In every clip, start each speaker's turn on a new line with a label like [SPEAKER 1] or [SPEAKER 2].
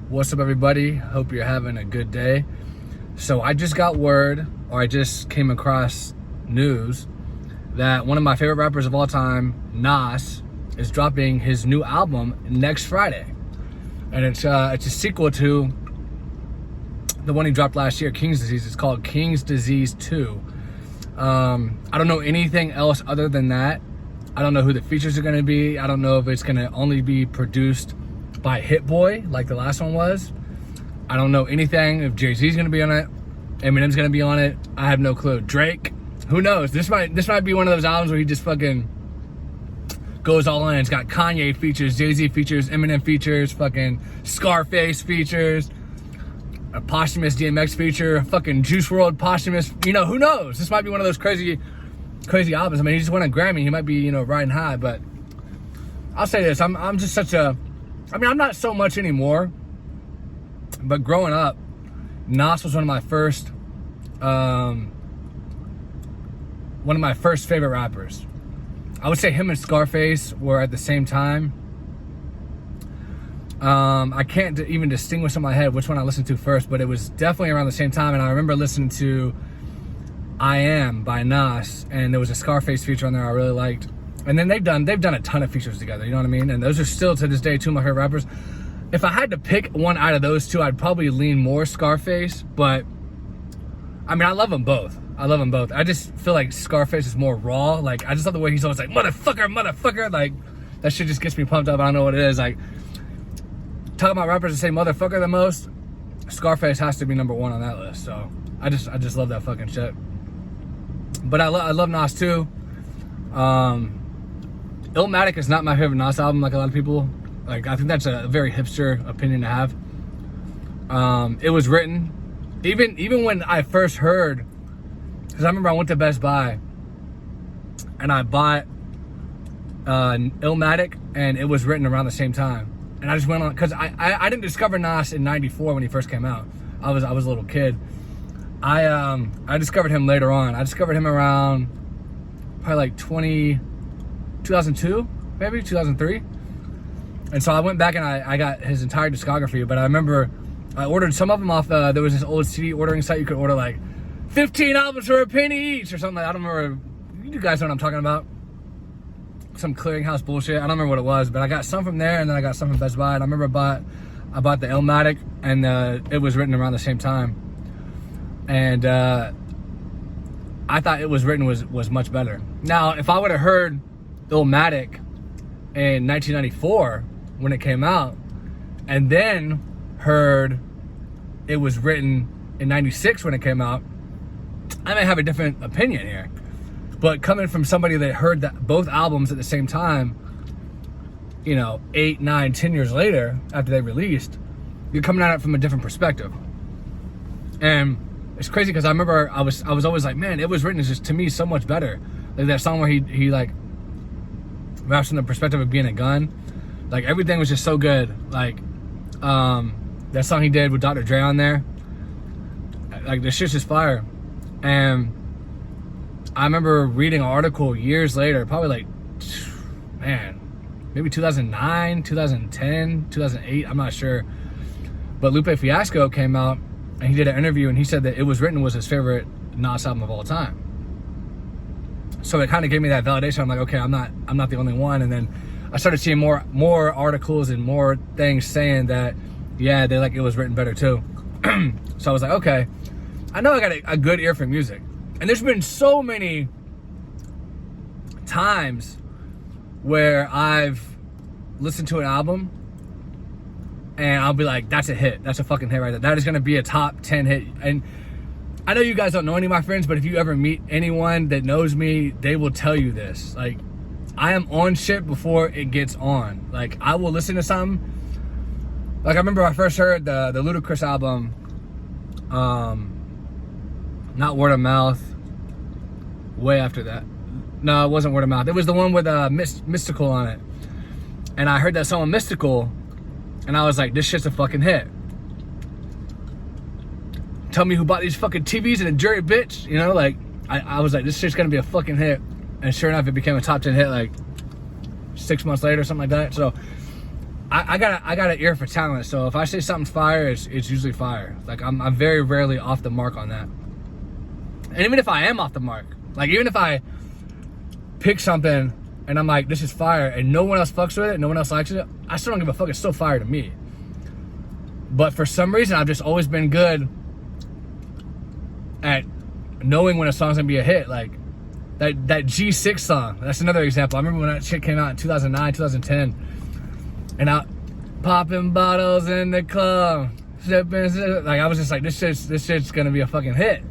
[SPEAKER 1] What's up, everybody? Hope you're having a good day. So I just got word, or I just came across news that one of my favorite rappers of all time, Nas, is dropping his new album next Friday. And it's a sequel to the one he dropped last year, King's Disease. It's called King's Disease 2. I don't know anything else other than that. I don't know who the features are going to be. I don't know if it's going to only be produced by Hit Boy like the last one was. I don't know anything if Jay-Z's going to be on it, Eminem's going to be on it. I have no clue. Drake, who knows? This might be one of those albums where he just fucking goes all in. It's got Kanye features, Jay-Z features, Eminem features, fucking Scarface features, a posthumous DMX feature, a fucking Juice WRLD posthumous. You know, who knows? This might be one of those crazy albums. I mean, he just won a Grammy. He might be, you know, riding high. But I'll say this: I'm just such a. I mean, I'm not so much anymore. But growing up, Nas was one of my first favorite rappers. I would say him and Scarface were at the same time. I can't even distinguish in my head which one I listened to first, but it was definitely around the same time. And I remember listening to I Am by Nas, and there was a Scarface feature on there I really liked. And then they've done a ton of features together, you know what I mean? And those are still to this day two of my favorite rappers. If I had to pick one out of those two, I'd probably lean more Scarface, but I mean, I love them both. I just feel like Scarface is more raw. Like, I just love the way he's always like, motherfucker. Like, that shit just gets me pumped up. I don't know what it is. Like, talking about rappers that say motherfucker the most, Scarface has to be number one on that list. So I just love that fucking shit. But I love Nas too. Illmatic is not my favorite Nas album, like a lot of people. Like, I think that's a very hipster opinion to have. It was written, even when I first heard, because I remember I went to Best Buy and I bought Illmatic, and it was written around the same time. And I just went on, because I didn't discover Nas in '94 when he first came out. I was a little kid. I discovered him later on. I discovered him around probably like 2002, maybe 2003. And so I went back and I got his entire discography. But I remember I ordered some of them off. There was this old CD ordering site. You could order like 15 albums for a penny each or something. I don't remember. You guys know what I'm talking about. Some clearinghouse bullshit. I don't remember what it was, but I got some from there, and then I got some from Best Buy. And I remember I bought the Illmatic, and it was written around the same time. And I thought It Was Written was much better. Now, if I would have heard Illmatic in 1994 when it came out, and then heard It Was Written in 96 when it came out, I may have a different opinion here. But coming from somebody that heard both albums at the same time, you know, 8, 9, 10 years later after they released, you're coming at it from a different perspective. And it's crazy because I remember I was always like, man, It Was Written is just, to me, so much better. Like that song where he like raps from the perspective of being a gun. Like, everything was just so good. Like, that song he did with Dr. Dre on there, like, the shit's just fire. And I remember reading an article years later, probably like, man, maybe 2009, 2010, 2008, I'm not sure. But Lupe Fiasco came out and he did an interview, and he said that It Was Written was his favorite Nas album of all time. So it kind of gave me that validation. I'm like, okay, I'm not the only one. And then I started seeing more articles and more things saying that, yeah, they like It Was Written better too. So I was like, okay, I know I got a good ear for music. And there's been so many times where I've listened to an album and I'll be like, that's a hit. That's a fucking hit right there. That is going to be a top 10 hit. And I know you guys don't know any of my friends, but if you ever meet anyone that knows me, they will tell you this. Like, I am on shit before it gets on. Like, I will listen to something. Like, I remember I first heard the Ludacris album, not Word of Mouth, way after that. No, it wasn't Word of Mouth. It was the one with Mystical on it. And I heard that song Mystical, and I was like, this shit's a fucking hit. Tell me who bought these fucking TVs and a jury bitch, you know? Like, I was like, this shit's gonna be a fucking hit. And sure enough, it became a top 10 hit like 6 months later or something like that. So I got an ear for talent. So if I say something's fire, it's usually fire. Like I'm very rarely off the mark on that. And even if I am off the mark, like even if I pick something and I'm like, this is fire, and no one else fucks with it, no one else likes it, I still don't give a fuck. It's still fire to me. But for some reason, I've just always been good at knowing when a song's gonna be a hit. Like that G6 song, that's another example. I remember when that shit came out in 2009, 2010, and I popping bottles in the club, sipping, like I was just like, this shit's gonna be a fucking hit.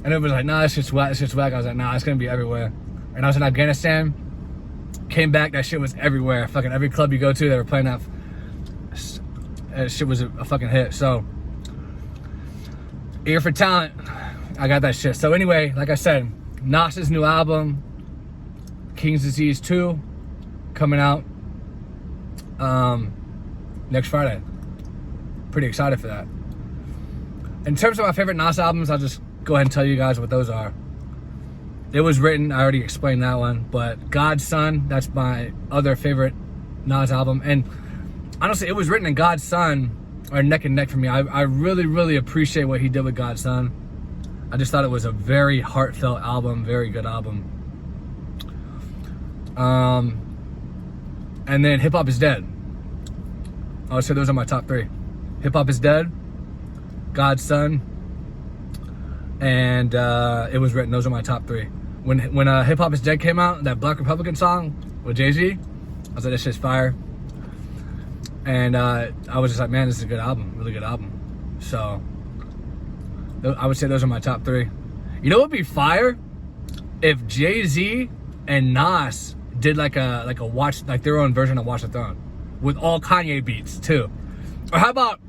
[SPEAKER 1] And it was like, nah, this shit's whack, this shit's whack. I was like, nah, it's gonna be everywhere. And I was in Afghanistan, came back, that shit was everywhere. Fucking every club you go to, they were playing that. Shit was a fucking hit. So, ear for talent, I got that shit. So anyway, like I said, Nas's new album, King's Disease 2, coming out next Friday. Pretty excited for that. In terms of my favorite Nas albums, I'll just go ahead and tell you guys what those are. It Was Written, I already explained that one, but God's Son, that's my other favorite Nas album. And honestly, It Was Written and God's Son are neck and neck for me. I really, really appreciate what he did with God's Son. I just thought it was a very heartfelt album, very good album. And then Hip Hop Is Dead. I would say those are my top three. Hip Hop Is Dead, God's Son, and It Was Written. Those are my top three. When Hip Hop Is Dead came out, that Black Republican song with Jay-Z, I was like, this shit's fire. And I was just like, man, this is a good album, really good album. So I would say those are my top three. You know what would be fire? If Jay-Z and Nas did like a watch, like their own version of Watch the Throne with all Kanye beats too. Or how about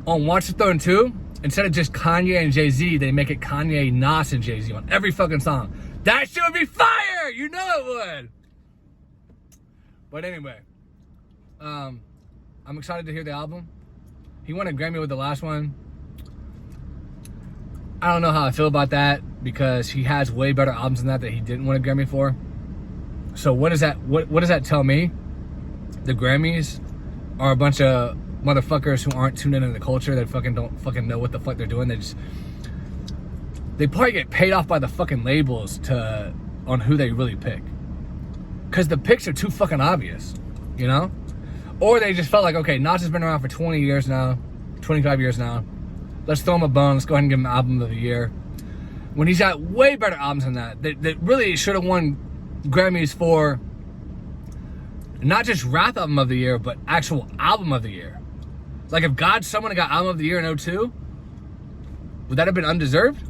[SPEAKER 1] on Watch the Throne 2, instead of just Kanye and Jay-Z, they make it Kanye, Nas, and Jay-Z on every fucking song. That shit would be fire! You know it would! But anyway, I'm excited to hear the album. He won a Grammy with the last one. I don't know how I feel about that, because he has way better albums than that he didn't win a Grammy for. So what does that tell me? The Grammys are a bunch of motherfuckers who aren't tuned into the culture, that fucking don't fucking know what the fuck they're doing. They probably get paid off by the fucking labels on who they really pick, because the picks are too fucking obvious, you know? Or they just felt like, okay, Nas has been around for 20 years now, 25 years now. Let's throw him a bone. Let's go ahead and give him Album of the Year. When he's got way better albums than that really should have won Grammys for not just Rap Album of the Year, but actual Album of the Year. Like if God someone got Album of the Year in 2002, would that have been undeserved?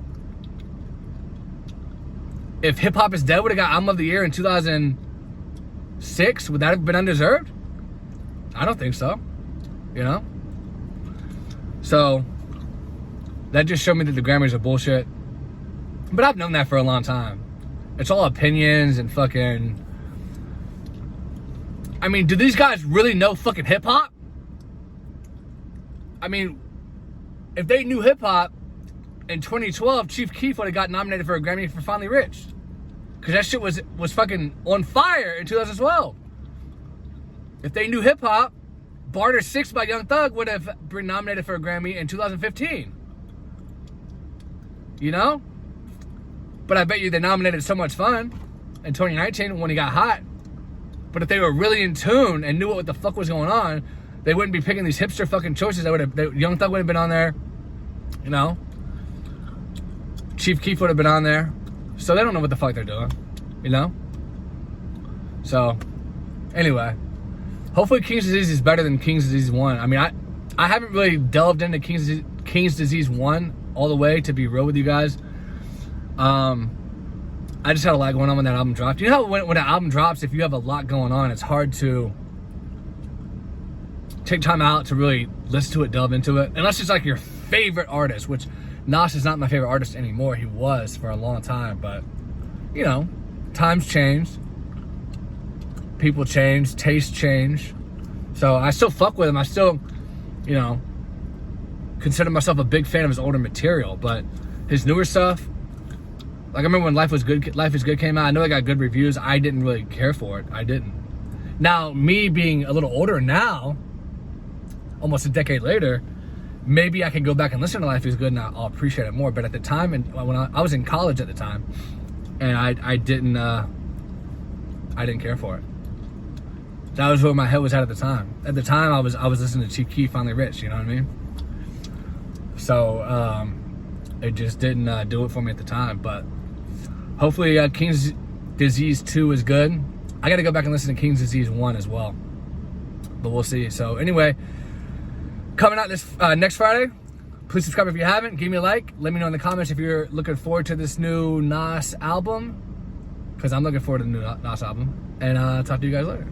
[SPEAKER 1] If Hip Hop Is Dead would have got Album of the Year in 2006, would that have been undeserved? I don't think so, you know? So, that just showed me that the Grammys are bullshit. But I've known that for a long time. It's all opinions and fucking... I mean, do these guys really know fucking hip-hop? I mean, if they knew hip-hop, in 2012, Chief Keef would have got nominated for a Grammy for Finally Rich. Because that shit was fucking on fire in 2012. If they knew hip-hop, Barter 6 by Young Thug would have been nominated for a Grammy in 2015. You know? But I bet you they nominated So Much Fun in 2019 when he got hot. But if they were really in tune and knew what the fuck was going on, they wouldn't be picking these hipster fucking choices. Young Thug would have been on there. You know? Chief Keef would have been on there. So they don't know what the fuck they're doing. You know? So, anyway. Hopefully King's Disease is better than King's Disease 1. I mean, I haven't really delved into King's Disease 1 all the way, to be real with you guys. I just had a lot going on when that album dropped. You know how when an album drops, if you have a lot going on, it's hard to take time out to really listen to it, delve into it. Unless it's like your favorite artist, which Nas is not my favorite artist anymore. He was for a long time, but, you know, times change. People change, tastes change. So I still fuck with him. I still, you know, consider myself a big fan of his older material. But his newer stuff, like I remember when Life Is Good came out. I know it got good reviews. I didn't really care for it. I didn't. Now, me being a little older now, almost a decade later, maybe I can go back and listen to Life is Good and I'll appreciate it more. But at the time, and when I was in college at the time, and I didn't care for it. That was where my head was at the time. At the time, I was listening to Chief Keef, Finally Rich. You know what I mean? So it just didn't do it for me at the time. But hopefully, King's Disease 2 is good. I got to go back and listen to King's Disease 1 as well. But we'll see. So anyway, coming out this next Friday. Please subscribe if you haven't. Give me a like. Let me know in the comments if you're looking forward to this new Nas album. Because I'm looking forward to the new Nas album. And I'll talk to you guys later.